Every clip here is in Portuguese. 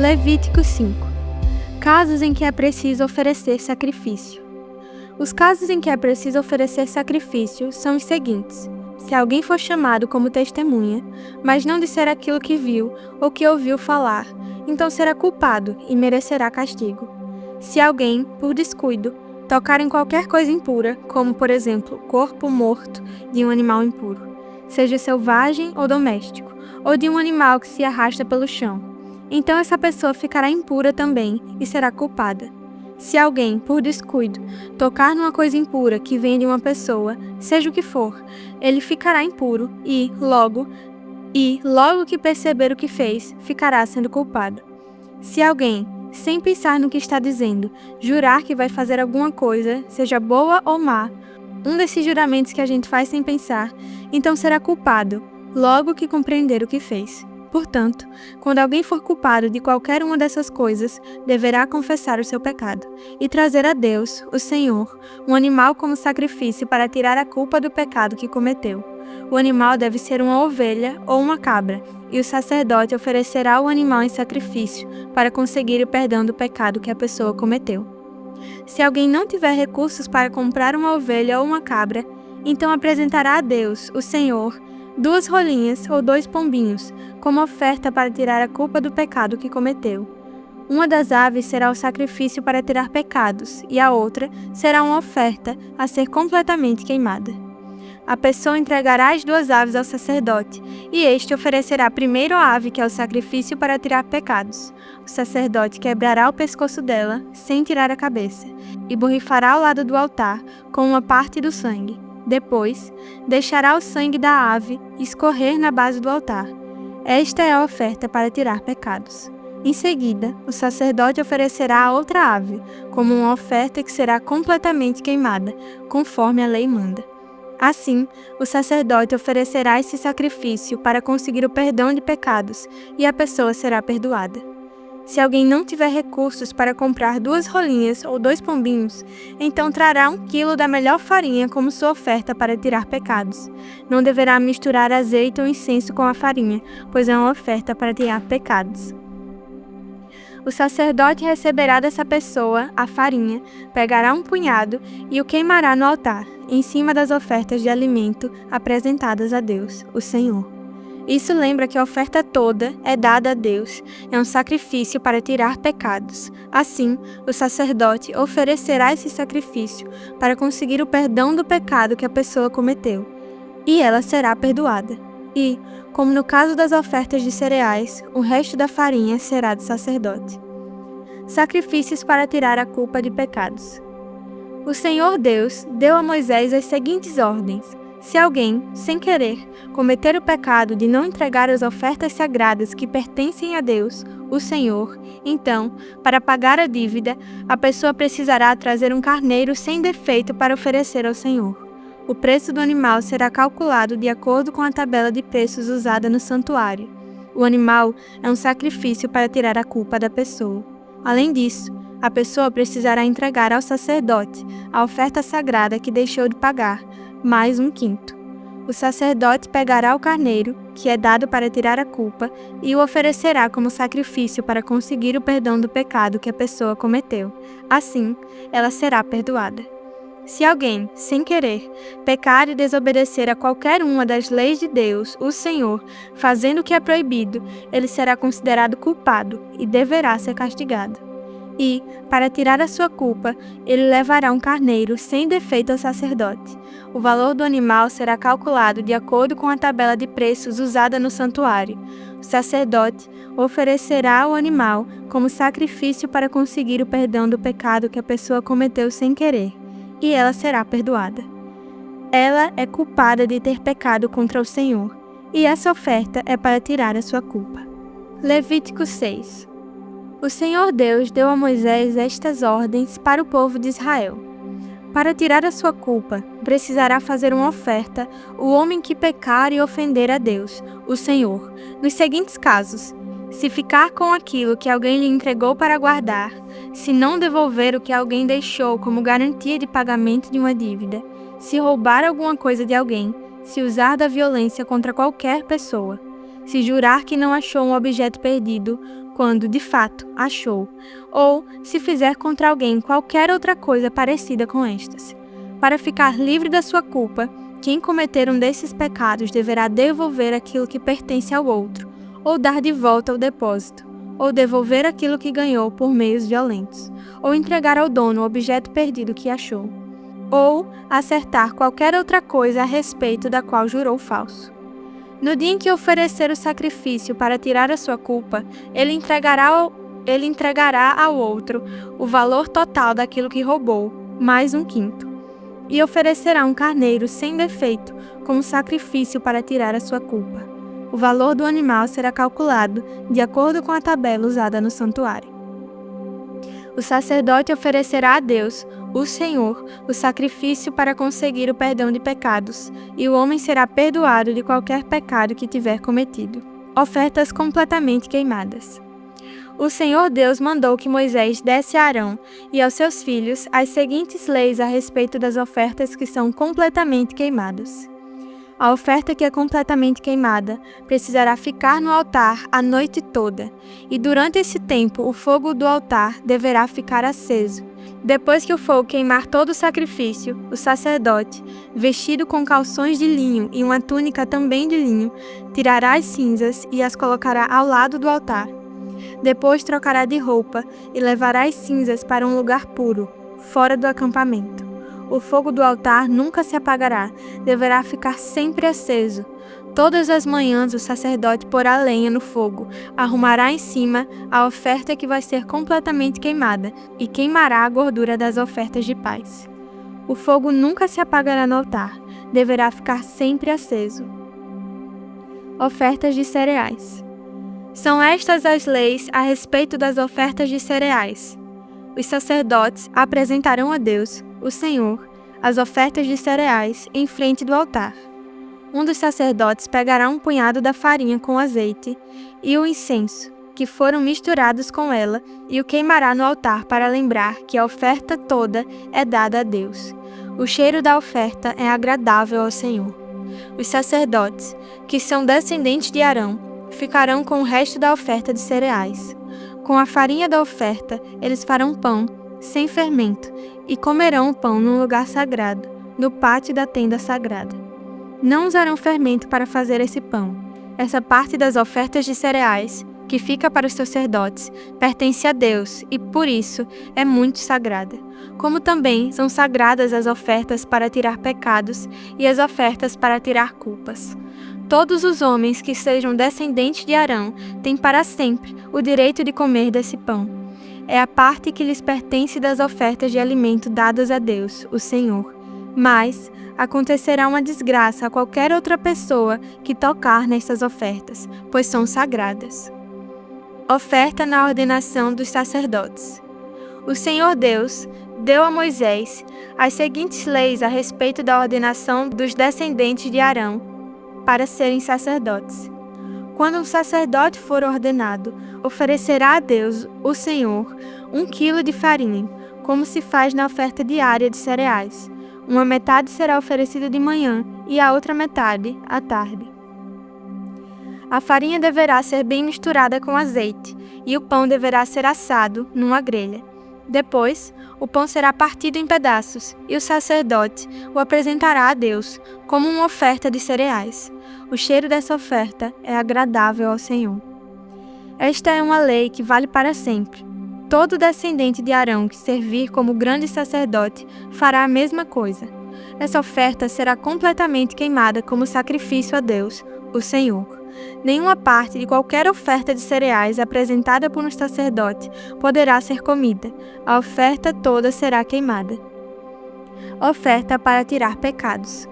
Levítico 5. Casos em que é preciso oferecer sacrifício. Os casos em que é preciso oferecer sacrifício são os seguintes: se alguém for chamado como testemunha, mas não disser aquilo que viu ou que ouviu falar, então será culpado e merecerá castigo. Se alguém, por descuido, tocar em qualquer coisa impura, como por exemplo, corpo morto de um animal impuro, seja selvagem ou doméstico, ou de um animal que se arrasta pelo chão, então essa pessoa ficará impura também e será culpada. Se alguém, por descuido, tocar numa coisa impura que vem de uma pessoa, seja o que for, ele ficará impuro e, logo que perceber o que fez, ficará sendo culpado. Se alguém, sem pensar no que está dizendo, jurar que vai fazer alguma coisa, seja boa ou má, um desses juramentos que a gente faz sem pensar, então será culpado, logo que compreender o que fez. Portanto, quando alguém for culpado de qualquer uma dessas coisas, deverá confessar o seu pecado e trazer a Deus, o Senhor, um animal como sacrifício para tirar a culpa do pecado que cometeu. O animal deve ser uma ovelha ou uma cabra, e o sacerdote oferecerá o animal em sacrifício para conseguir o perdão do pecado que a pessoa cometeu. Se alguém não tiver recursos para comprar uma ovelha ou uma cabra, então apresentará a Deus, o Senhor, 2 rolinhas ou 2 pombinhos, como oferta para tirar a culpa do pecado que cometeu. Uma das aves será o sacrifício para tirar pecados, e a outra será uma oferta a ser completamente queimada. A pessoa entregará as 2 aves ao sacerdote, e este oferecerá primeiro a ave que é o sacrifício para tirar pecados. O sacerdote quebrará o pescoço dela, sem tirar a cabeça, e borrifará ao lado do altar, com uma parte do sangue. Depois, deixará o sangue da ave escorrer na base do altar. Esta é a oferta para tirar pecados. Em seguida, o sacerdote oferecerá a outra ave, como uma oferta que será completamente queimada, conforme a lei manda. Assim, o sacerdote oferecerá esse sacrifício para conseguir o perdão de pecados, e a pessoa será perdoada. Se alguém não tiver recursos para comprar 2 rolinhas ou 2 pombinhos, então trará 1 quilo da melhor farinha como sua oferta para tirar pecados. Não deverá misturar azeite ou incenso com a farinha, pois é uma oferta para tirar pecados. O sacerdote receberá dessa pessoa a farinha, pegará um punhado e o queimará no altar, em cima das ofertas de alimento apresentadas a Deus, o Senhor. Isso lembra que a oferta toda é dada a Deus, é um sacrifício para tirar pecados. Assim, o sacerdote oferecerá esse sacrifício para conseguir o perdão do pecado que a pessoa cometeu, e ela será perdoada. E, como no caso das ofertas de cereais, o resto da farinha será do sacerdote. Sacrifícios para tirar a culpa de pecados. O Senhor Deus deu a Moisés as seguintes ordens: se alguém, sem querer, cometer o pecado de não entregar as ofertas sagradas que pertencem a Deus, o Senhor, então, para pagar a dívida, a pessoa precisará trazer um carneiro sem defeito para oferecer ao Senhor. O preço do animal será calculado de acordo com a tabela de preços usada no santuário. O animal é um sacrifício para tirar a culpa da pessoa. Além disso, a pessoa precisará entregar ao sacerdote a oferta sagrada que deixou de pagar, mais 1/5. O sacerdote pegará o carneiro, que é dado para tirar a culpa, e o oferecerá como sacrifício para conseguir o perdão do pecado que a pessoa cometeu. Assim, ela será perdoada. Se alguém, sem querer, pecar e desobedecer a qualquer uma das leis de Deus, o Senhor, fazendo o que é proibido, ele será considerado culpado e deverá ser castigado. E, para tirar a sua culpa, ele levará um carneiro sem defeito ao sacerdote. O valor do animal será calculado de acordo com a tabela de preços usada no santuário. O sacerdote oferecerá o animal como sacrifício para conseguir o perdão do pecado que a pessoa cometeu sem querer, e ela será perdoada. Ela é culpada de ter pecado contra o Senhor, e essa oferta é para tirar a sua culpa. Levítico 6. O Senhor Deus deu a Moisés estas ordens para o povo de Israel. Para tirar a sua culpa, precisará fazer uma oferta o homem que pecar e ofender a Deus, o Senhor, nos seguintes casos: se ficar com aquilo que alguém lhe entregou para guardar, se não devolver o que alguém deixou como garantia de pagamento de uma dívida, se roubar alguma coisa de alguém, se usar da violência contra qualquer pessoa, se jurar que não achou um objeto perdido, quando, de fato, achou, ou se fizer contra alguém qualquer outra coisa parecida com estas. Para ficar livre da sua culpa, quem cometer um desses pecados deverá devolver aquilo que pertence ao outro, ou dar de volta o depósito, ou devolver aquilo que ganhou por meios violentos, ou entregar ao dono o objeto perdido que achou, ou acertar qualquer outra coisa a respeito da qual jurou falso. No dia em que oferecer o sacrifício para tirar a sua culpa, ele entregará ao outro o valor total daquilo que roubou, mais 1/5. E oferecerá um carneiro sem defeito como sacrifício para tirar a sua culpa. O valor do animal será calculado de acordo com a tabela usada no santuário. O sacerdote oferecerá a Deus, o Senhor, o sacrifício para conseguir o perdão de pecados, e o homem será perdoado de qualquer pecado que tiver cometido. Ofertas completamente queimadas. O Senhor Deus mandou que Moisés desse a Arão e aos seus filhos as seguintes leis a respeito das ofertas que são completamente queimadas. A oferta que é completamente queimada precisará ficar no altar a noite toda, e durante esse tempo o fogo do altar deverá ficar aceso. Depois que o fogo queimar todo o sacrifício, o sacerdote, vestido com calções de linho e uma túnica também de linho, tirará as cinzas e as colocará ao lado do altar. Depois trocará de roupa e levará as cinzas para um lugar puro, fora do acampamento. O fogo do altar nunca se apagará, deverá ficar sempre aceso. Todas as manhãs o sacerdote porá lenha no fogo, arrumará em cima a oferta que vai ser completamente queimada e queimará a gordura das ofertas de paz. O fogo nunca se apagará no altar, deverá ficar sempre aceso. Ofertas de cereais. São estas as leis a respeito das ofertas de cereais. Os sacerdotes apresentarão a Deus, o Senhor, as ofertas de cereais em frente do altar. Um dos sacerdotes pegará um punhado da farinha com azeite e o incenso, que foram misturados com ela, e o queimará no altar para lembrar que a oferta toda é dada a Deus. O cheiro da oferta é agradável ao Senhor. Os sacerdotes, que são descendentes de Arão, ficarão com o resto da oferta de cereais. Com a farinha da oferta, eles farão pão, sem fermento, e comerão o pão num lugar sagrado, no pátio da tenda sagrada. Não usarão fermento para fazer esse pão. Essa parte das ofertas de cereais, que fica para os sacerdotes, pertence a Deus e, por isso, é muito sagrada. Como também são sagradas as ofertas para tirar pecados e as ofertas para tirar culpas. Todos os homens que sejam descendentes de Arão têm para sempre o direito de comer desse pão. É a parte que lhes pertence das ofertas de alimento dadas a Deus, o Senhor. Mas acontecerá uma desgraça a qualquer outra pessoa que tocar nessas ofertas, pois são sagradas. Oferta na ordenação dos sacerdotes. O Senhor Deus deu a Moisés as seguintes leis a respeito da ordenação dos descendentes de Arão para serem sacerdotes. Quando um sacerdote for ordenado, oferecerá a Deus, o Senhor, 1 quilo de farinha, como se faz na oferta diária de cereais. Uma metade será oferecida de manhã e a outra metade à tarde. A farinha deverá ser bem misturada com azeite, e o pão deverá ser assado numa grelha. Depois, o pão será partido em pedaços, e o sacerdote o apresentará a Deus, como uma oferta de cereais. O cheiro dessa oferta é agradável ao Senhor. Esta é uma lei que vale para sempre. Todo descendente de Arão que servir como grande sacerdote fará a mesma coisa. Essa oferta será completamente queimada como sacrifício a Deus, o Senhor. Nenhuma parte de qualquer oferta de cereais apresentada por um sacerdote poderá ser comida. A oferta toda será queimada. Oferta para tirar pecados.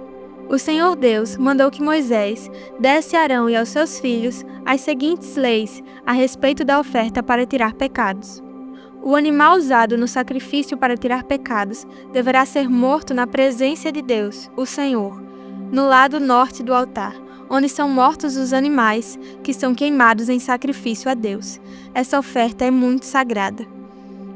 O Senhor Deus mandou que Moisés desse a Arão e aos seus filhos as seguintes leis a respeito da oferta para tirar pecados. O animal usado no sacrifício para tirar pecados deverá ser morto na presença de Deus, o Senhor, no lado norte do altar, onde são mortos os animais que são queimados em sacrifício a Deus. Essa oferta é muito sagrada.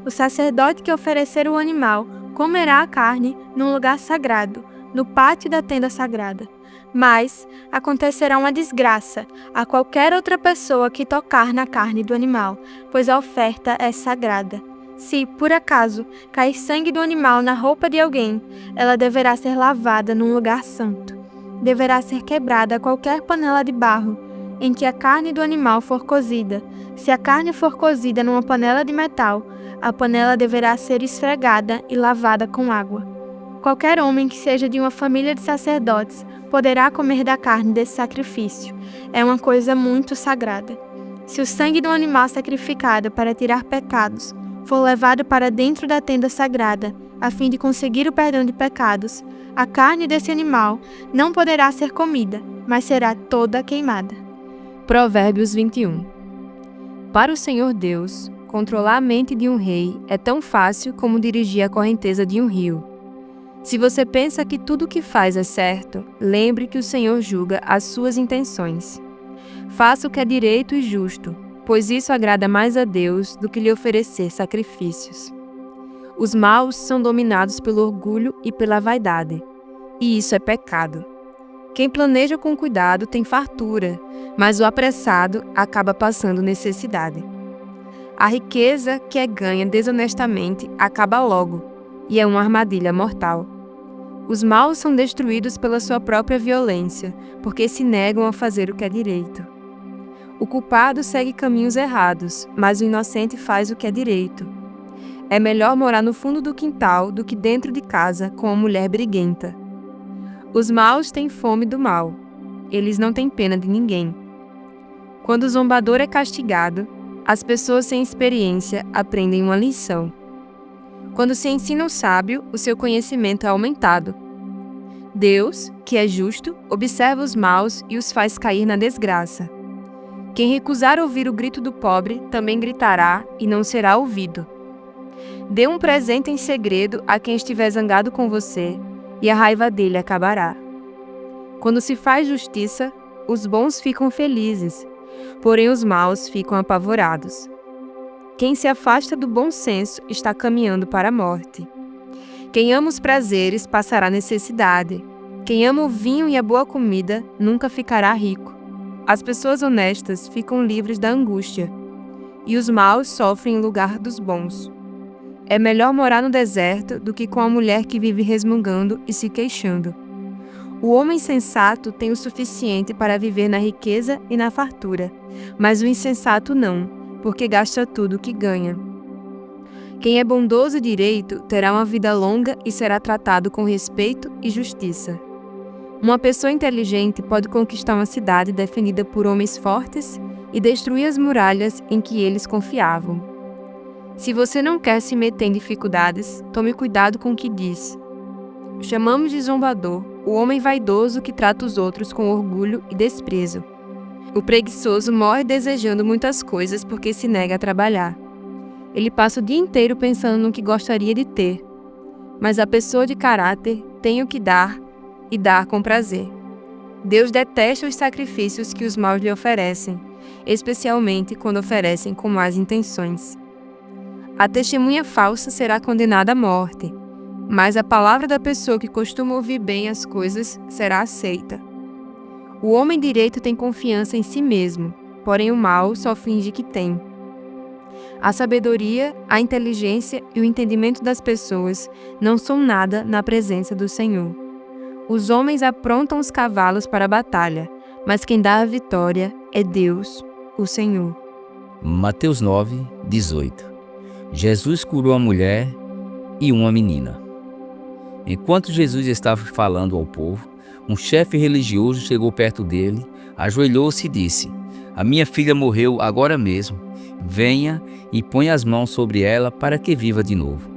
O sacerdote que oferecer o animal comerá a carne num lugar sagrado, no pátio da tenda sagrada. Mas acontecerá uma desgraça a qualquer outra pessoa que tocar na carne do animal, pois a oferta é sagrada. Se, por acaso, cair sangue do animal na roupa de alguém, ela deverá ser lavada num lugar santo. Deverá ser quebrada qualquer panela de barro em que a carne do animal for cozida. Se a carne for cozida numa panela de metal, a panela deverá ser esfregada e lavada com água. Qualquer homem que seja de uma família de sacerdotes poderá comer da carne desse sacrifício. É uma coisa muito sagrada. Se o sangue do animal sacrificado para tirar pecados for levado para dentro da tenda sagrada, a fim de conseguir o perdão de pecados, a carne desse animal não poderá ser comida, mas será toda queimada. Provérbios 21. Para o Senhor Deus, controlar a mente de um rei é tão fácil como dirigir a correnteza de um rio. Se você pensa que tudo o que faz é certo, lembre que o Senhor julga as suas intenções. Faça o que é direito e justo, pois isso agrada mais a Deus do que lhe oferecer sacrifícios. Os maus são dominados pelo orgulho e pela vaidade, e isso é pecado. Quem planeja com cuidado tem fartura, mas o apressado acaba passando necessidade. A riqueza que é ganha desonestamente acaba logo, e é uma armadilha mortal. Os maus são destruídos pela sua própria violência, porque se negam a fazer o que é direito. O culpado segue caminhos errados, mas o inocente faz o que é direito. É melhor morar no fundo do quintal do que dentro de casa com uma mulher briguenta. Os maus têm fome do mal. Eles não têm pena de ninguém. Quando o zombador é castigado, as pessoas sem experiência aprendem uma lição. Quando se ensina o sábio, o seu conhecimento é aumentado. Deus, que é justo, observa os maus e os faz cair na desgraça. Quem recusar ouvir o grito do pobre também gritará e não será ouvido. Dê um presente em segredo a quem estiver zangado com você, e a raiva dele acabará. Quando se faz justiça, os bons ficam felizes, porém os maus ficam apavorados. Quem se afasta do bom senso está caminhando para a morte. Quem ama os prazeres passará necessidade. Quem ama o vinho e a boa comida nunca ficará rico. As pessoas honestas ficam livres da angústia, e os maus sofrem em lugar dos bons. É melhor morar no deserto do que com a mulher que vive resmungando e se queixando. O homem sensato tem o suficiente para viver na riqueza e na fartura, mas o insensato não, porque gasta tudo o que ganha. Quem é bondoso e direito terá uma vida longa e será tratado com respeito e justiça. Uma pessoa inteligente pode conquistar uma cidade defendida por homens fortes e destruir as muralhas em que eles confiavam. Se você não quer se meter em dificuldades, tome cuidado com o que diz. Chamamos de zombador o homem vaidoso que trata os outros com orgulho e desprezo. O preguiçoso morre desejando muitas coisas porque se nega a trabalhar. Ele passa o dia inteiro pensando no que gostaria de ter. Mas a pessoa de caráter tem o que dar e dar com prazer. Deus detesta os sacrifícios que os maus lhe oferecem, especialmente quando oferecem com más intenções. A testemunha falsa será condenada à morte, mas a palavra da pessoa que costuma ouvir bem as coisas será aceita. O homem direito tem confiança em si mesmo, porém o mau só finge que tem. A sabedoria, a inteligência e o entendimento das pessoas não são nada na presença do Senhor. Os homens aprontam os cavalos para a batalha, mas quem dá a vitória é Deus, o Senhor. Mateus 9, 18. Jesus curou a mulher e uma menina. Enquanto Jesus estava falando ao povo, um chefe religioso chegou perto dele, ajoelhou-se e disse: "A minha filha morreu agora mesmo. Venha e ponha as mãos sobre ela para que viva de novo."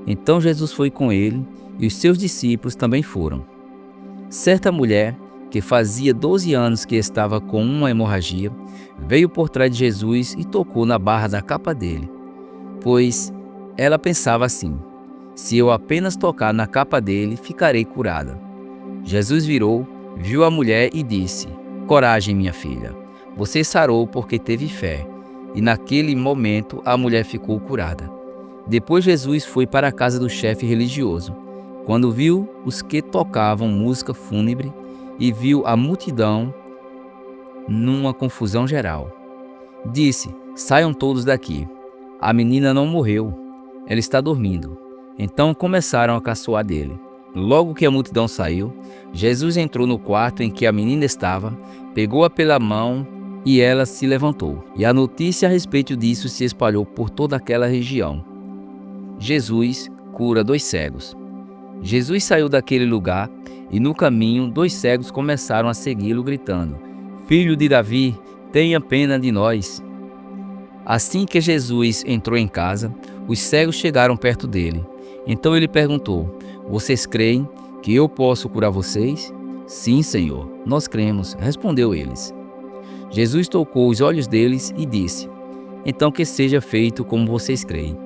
Então Jesus foi com ele e os seus discípulos também foram. Certa mulher, que fazia 12 anos que estava com uma hemorragia, veio por trás de Jesus e tocou na barra da capa dele, pois ela pensava assim: "Se eu apenas tocar na capa dele, ficarei curada." Jesus virou, viu a mulher e disse: "Coragem, minha filha, você sarou porque teve fé." E naquele momento a mulher ficou curada. Depois Jesus foi para a casa do chefe religioso. Quando viu os que tocavam música fúnebre e viu a multidão numa confusão geral. Disse: saiam todos daqui. A menina não morreu, ela está dormindo. Então começaram a caçoar dele. Logo que a multidão saiu, Jesus entrou no quarto em que a menina estava, pegou-a pela mão e ela se levantou. E a notícia a respeito disso se espalhou por toda aquela região. Jesus cura 2 cegos. Jesus saiu daquele lugar e no caminho 2 cegos começaram a segui-lo gritando: Filho de Davi, tenha pena de nós. Assim que Jesus entrou em casa, os cegos chegaram perto dele. Então ele perguntou: vocês creem que eu posso curar vocês? Sim, Senhor, nós cremos, respondeu eles. Jesus tocou os olhos deles e disse: então que seja feito como vocês creem.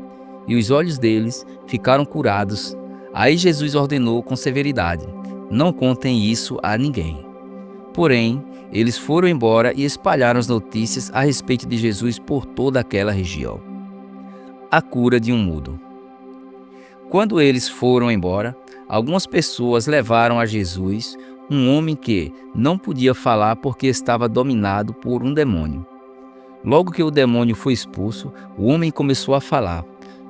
E os olhos deles ficaram curados. Aí Jesus ordenou com severidade: não contem isso a ninguém. Porém, eles foram embora e espalharam as notícias a respeito de Jesus por toda aquela região. A cura de um mudo. Quando eles foram embora, algumas pessoas levaram a Jesus um homem que não podia falar porque estava dominado por um demônio. Logo que o demônio foi expulso, o homem começou a falar.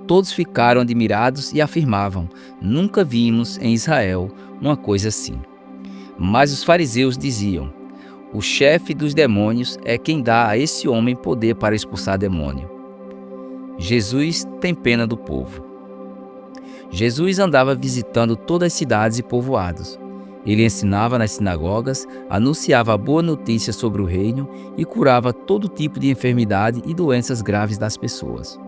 Todos ficaram admirados e afirmavam: nunca vimos em Israel uma coisa assim. Mas os fariseus diziam: o chefe dos demônios é quem dá a esse homem poder para expulsar demônio. Jesus tem pena do povo. Jesus andava visitando todas as cidades e povoados. Ele ensinava nas sinagogas, anunciava a boa notícia sobre o reino e curava todo tipo de enfermidade e doenças graves das pessoas.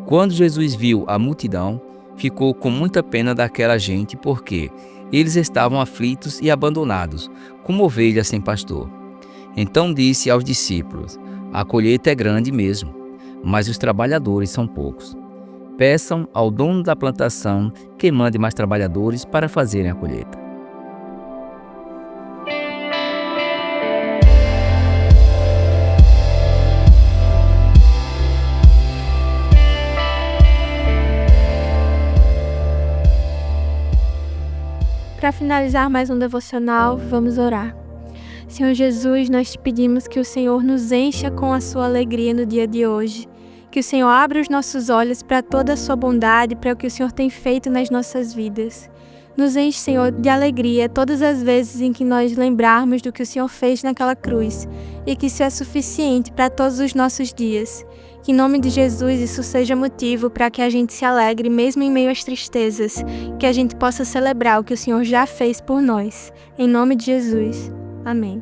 Quando Jesus viu a multidão, ficou com muita pena daquela gente porque eles estavam aflitos e abandonados, como ovelhas sem pastor. Então disse aos discípulos: a colheita é grande mesmo, mas os trabalhadores são poucos. Peçam ao dono da plantação que mande mais trabalhadores para fazerem a colheita. Para finalizar mais um devocional, vamos orar. Senhor Jesus, nós te pedimos que o Senhor nos encha com a sua alegria no dia de hoje. Que o Senhor abra os nossos olhos para toda a sua bondade, para o que o Senhor tem feito nas nossas vidas. Nos enche, Senhor, de alegria todas as vezes em que nós lembrarmos do que o Senhor fez naquela cruz e que isso é suficiente para todos os nossos dias. Que em nome de Jesus isso seja motivo para que a gente se alegre mesmo em meio às tristezas, que a gente possa celebrar o que o Senhor já fez por nós. Em nome de Jesus. Amém.